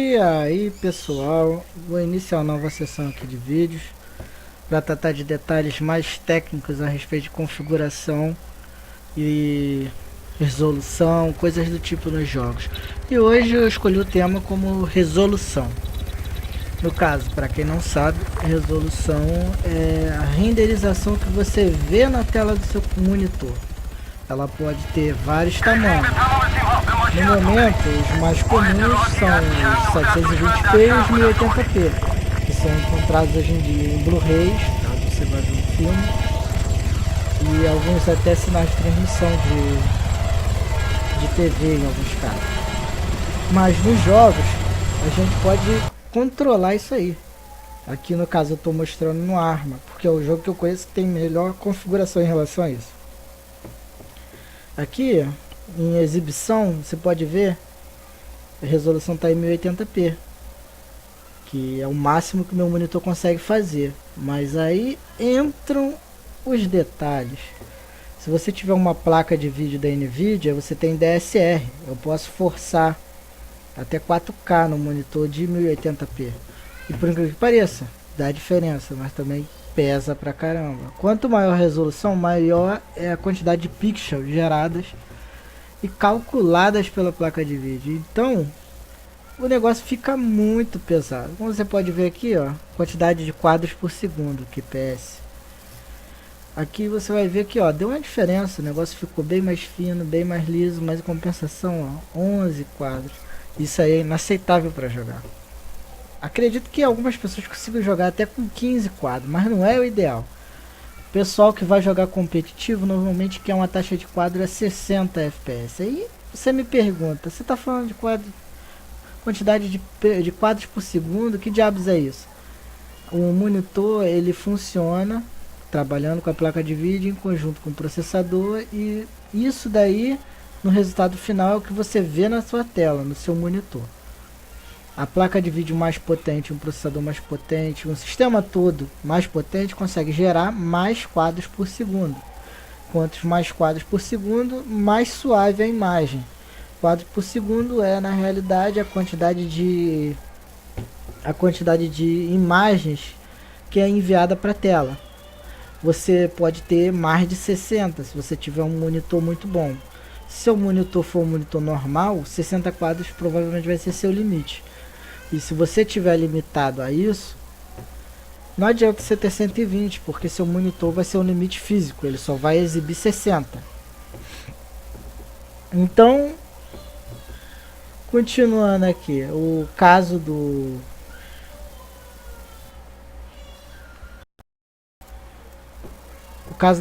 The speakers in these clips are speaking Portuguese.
E aí pessoal, vou iniciar uma nova sessão aqui de vídeos para tratar de detalhes mais técnicos a respeito de configuração e resolução, coisas do tipo nos jogos. E hoje eu escolhi o tema como resolução. No caso, para quem não sabe, resolução é a renderização que você vê na tela do seu monitor. Ela pode ter vários tamanhos. No momento, os mais comuns são os 720p e os 1080p, que são encontrados hoje em dia em Blu-rays, caso você vá ver um filme, e alguns até sinais de transmissão de TV em alguns casos. Mas nos jogos, a gente pode controlar isso aí. Aqui no caso eu estou mostrando no Arma, porque é o jogo que eu conheço que tem melhor configuração em relação a isso. Aqui, em exibição, você pode ver a resolução está em 1080p, que é o máximo que o meu monitor consegue fazer. Mas aí entram os detalhes. Se você tiver uma placa de vídeo da Nvidia, você tem DSR. Eu posso forçar até 4K no monitor de 1080p. E por incrível que pareça, dá diferença, mas também pesa pra caramba. Quanto maior a resolução, maior é a quantidade de pixels geradas e calculadas pela placa de vídeo. Então o negócio fica muito pesado. Como você pode ver aqui, ó, quantidade de quadros por segundo, QPS. Aqui você vai ver que, ó, deu uma diferença. O negócio ficou bem mais fino, bem mais liso, mas em compensação, ó, 11 quadros. Isso aí é inaceitável para jogar. Acredito que algumas pessoas consigam jogar até com 15 quadros, mas não é o ideal. O pessoal que vai jogar competitivo normalmente quer uma taxa de quadro a 60 FPS. Aí você me pergunta, você está falando de quadro, quantidade de quadros por segundo? Que diabos é isso? O monitor ele funciona trabalhando com a placa de vídeo em conjunto com o processador, e isso daí no resultado final é o que você vê na sua tela, no seu monitor. A placa de vídeo mais potente, um processador mais potente, um sistema todo mais potente consegue gerar mais quadros por segundo. Quantos mais quadros por segundo, mais suave a imagem. Quadros por segundo é na realidade a quantidade de imagens que é enviada para a tela. Você pode ter mais de 60 se você tiver um monitor muito bom. Se seu monitor for um monitor normal, 60 quadros provavelmente vai ser seu limite. E se você tiver limitado a isso, não adianta você ter 120, porque seu monitor vai ser um limite físico, ele só vai exibir 60. Então, continuando aqui, o caso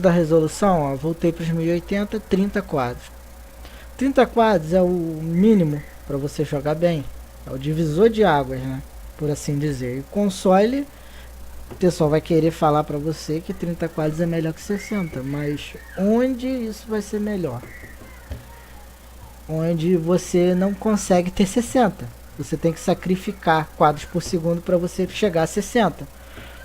da resolução, ó, voltei para os 1080, 30 quadros. 30 quadros é o mínimo para você jogar bem. É o divisor de águas, né? Por assim dizer. E o console, o pessoal vai querer falar para você que 30 quadros é melhor que 60. Mas onde isso vai ser melhor? Onde você não consegue ter 60. Você tem que sacrificar quadros por segundo para você chegar a 60.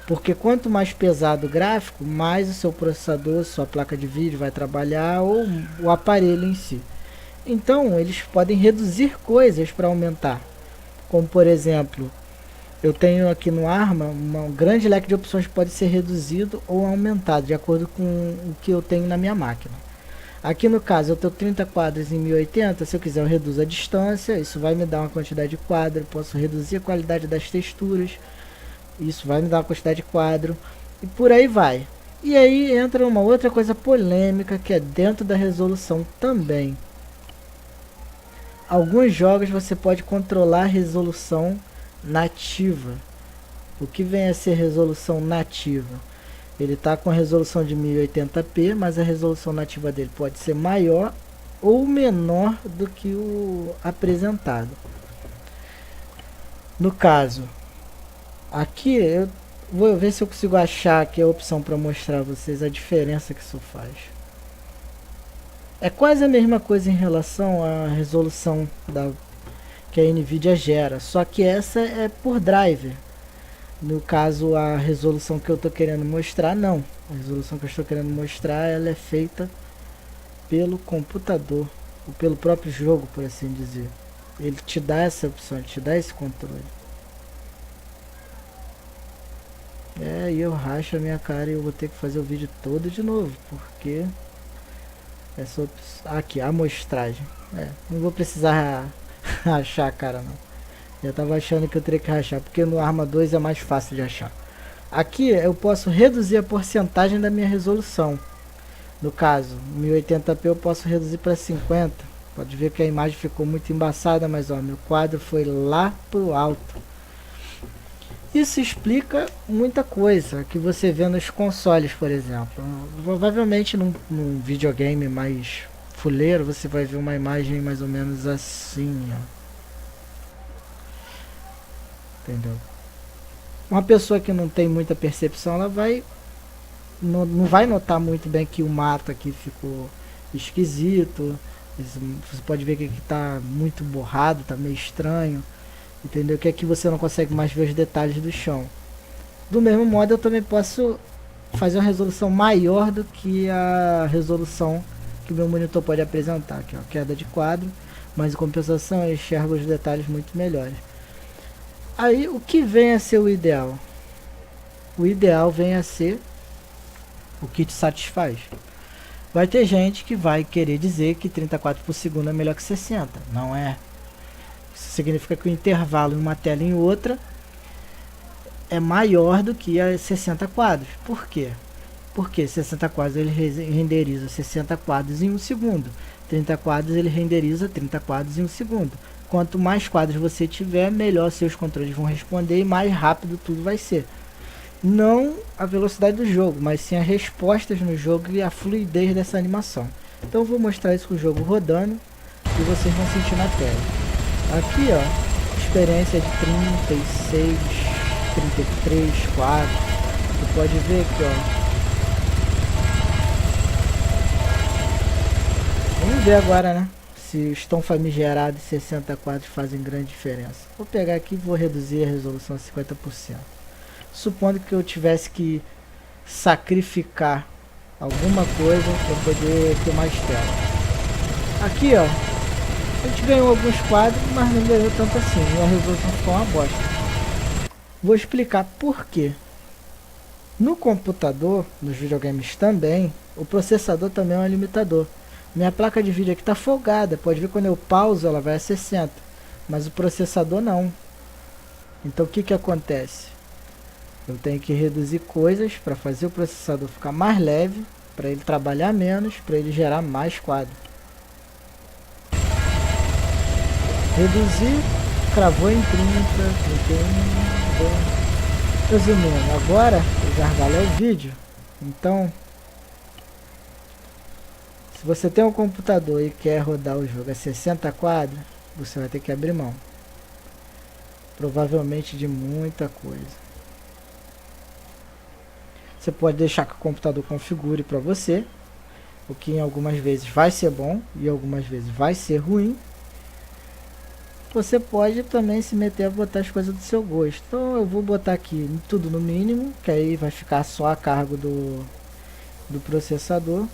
Porque quanto mais pesado o gráfico, mais o seu processador, sua placa de vídeo vai trabalhar, ou o aparelho em si. Então eles podem reduzir coisas para aumentar. Como por exemplo, eu tenho aqui no Arma um grande leque de opções que pode ser reduzido ou aumentado de acordo com o que eu tenho na minha máquina. Aqui no caso eu tenho 30 quadros em 1080, se eu quiser eu reduzo a distância, isso vai me dar uma quantidade de quadro, posso reduzir a qualidade das texturas, isso vai me dar uma quantidade de quadro, e por aí vai. E aí entra uma outra coisa polêmica que é dentro da resolução também. Alguns jogos você pode controlar a resolução nativa. O que vem a ser resolução nativa? Ele está com a resolução de 1080p, mas a resolução nativa dele pode ser maior ou menor do que o apresentado. No caso, aqui eu vou ver se eu consigo achar aqui a opção para mostrar a vocês a diferença que isso faz. É quase a mesma coisa em relação à resolução que a Nvidia gera, só que essa é por driver. No caso, a resolução que eu estou querendo mostrar, não. A resolução que eu estou querendo mostrar, ela é feita pelo computador, ou pelo próprio jogo, por assim dizer. Ele te dá essa opção, ele te dá esse controle. E eu racho a minha cara e eu vou ter que fazer o vídeo todo de novo, porque essa opção... Aqui, amostragem. Não vou precisar rachar a cara não. Já tava achando que eu teria que rachar, porque no Arma 2 é mais fácil de achar. Aqui eu posso reduzir a porcentagem da minha resolução. No caso, 1080p eu posso reduzir para 50. Pode ver que a imagem ficou muito embaçada, mas ó, meu quadro foi lá pro alto. Isso explica muita coisa que você vê nos consoles, por exemplo. Provavelmente num videogame mais fuleiro você vai ver uma imagem mais ou menos assim, ó. Entendeu? Uma pessoa que não tem muita percepção, ela vai não vai notar muito bem que o mato aqui ficou esquisito. Você pode ver que aqui tá muito borrado, tá meio estranho. Entendeu? Que aqui você não consegue mais ver os detalhes do chão. Do mesmo modo, eu também posso fazer uma resolução maior do que a resolução que o meu monitor pode apresentar. Aqui, ó, queda de quadro, mas em compensação eu enxergo os detalhes muito melhores. Aí, o que vem a ser o ideal? O ideal vem a ser o que te satisfaz. Vai ter gente que vai querer dizer que 30 quadros por segundo é melhor que 60. Não é. Isso significa que o intervalo em uma tela e em outra é maior do que a 60 quadros. Por quê? Porque 60 quadros ele renderiza 60 quadros em 1 segundo. 30 quadros ele renderiza 30 quadros em 1 segundo. Quanto mais quadros você tiver, melhor seus controles vão responder e mais rápido tudo vai ser. Não a velocidade do jogo, mas sim as respostas no jogo e a fluidez dessa animação. Então eu vou mostrar isso com o jogo rodando e vocês vão sentir na tela. Aqui ó, experiência de 36, 33, 4. Você pode ver aqui ó. Vamos ver agora, né? Se os tão famigerados 60 quadros fazem grande diferença. Vou pegar aqui e vou reduzir a resolução a 50%. Supondo que eu tivesse que sacrificar alguma coisa para poder ter mais tela. Aqui ó, a gente ganhou alguns quadros, mas não ganhou tanto assim. E a resolução ficou uma bosta. Vou explicar por quê. No computador, nos videogames também, o processador também é um limitador. Minha placa de vídeo aqui está folgada. Pode ver quando eu pauso ela vai a 60. Mas o processador não. Então o que que acontece? Eu tenho que reduzir coisas para fazer o processador ficar mais leve, para ele trabalhar menos, para ele gerar mais quadros. Reduzir, cravou em 30, 31, resumindo, agora o gargalo é o vídeo. Então, se você tem um computador e quer rodar o jogo a 60 quadros, você vai ter que abrir mão. Provavelmente de muita coisa. Você pode deixar que o computador configure para você, o que em algumas vezes vai ser bom e algumas vezes vai ser ruim. Você pode também se meter a botar as coisas do seu gosto. Então eu vou botar aqui tudo no mínimo, que aí vai ficar só a cargo do processador.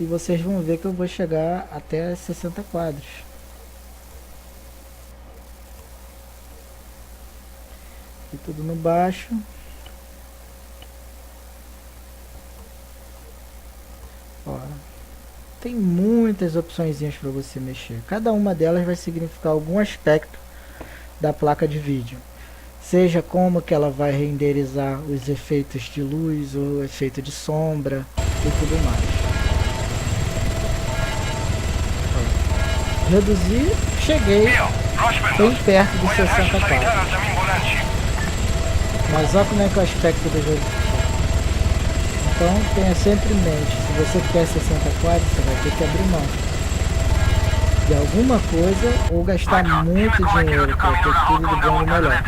E vocês vão ver que eu vou chegar até 60 quadros. E tudo no baixo. Ó, tem muitas opções para você mexer. Cada uma delas vai significar algum aspecto da placa de vídeo. Seja como que ela vai renderizar os efeitos de luz, ou efeito de sombra e tudo mais. Reduzir, cheguei bem perto dos 60 quadros. Mas olha como é que é o aspecto do jogo. Então tenha sempre em mente, se você quer 60 quadros, você vai ter que abrir mão de alguma coisa ou gastar muito dinheiro para ter tudo de bom e melhor.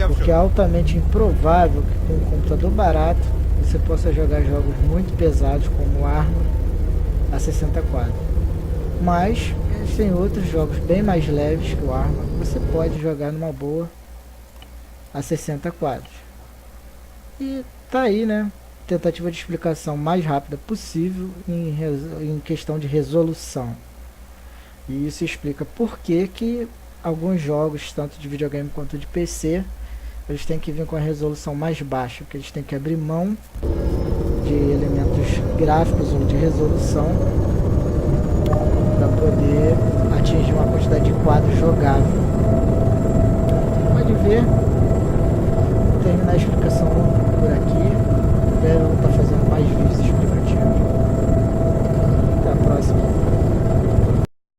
Porque é altamente improvável que com um computador barato você possa jogar jogos muito pesados como Arma a 60 quadros. Mas existem outros jogos bem mais leves que o Arma, você pode jogar numa boa a 60 quadros. E tá aí, né? Tentativa de explicação mais rápida possível em questão de resolução. E isso explica por que que alguns jogos, tanto de videogame quanto de PC, eles têm que vir com a resolução mais baixa, porque eles têm que abrir mão de elementos gráficos ou de resolução para poder atingir uma quantidade de quadros jogáveis.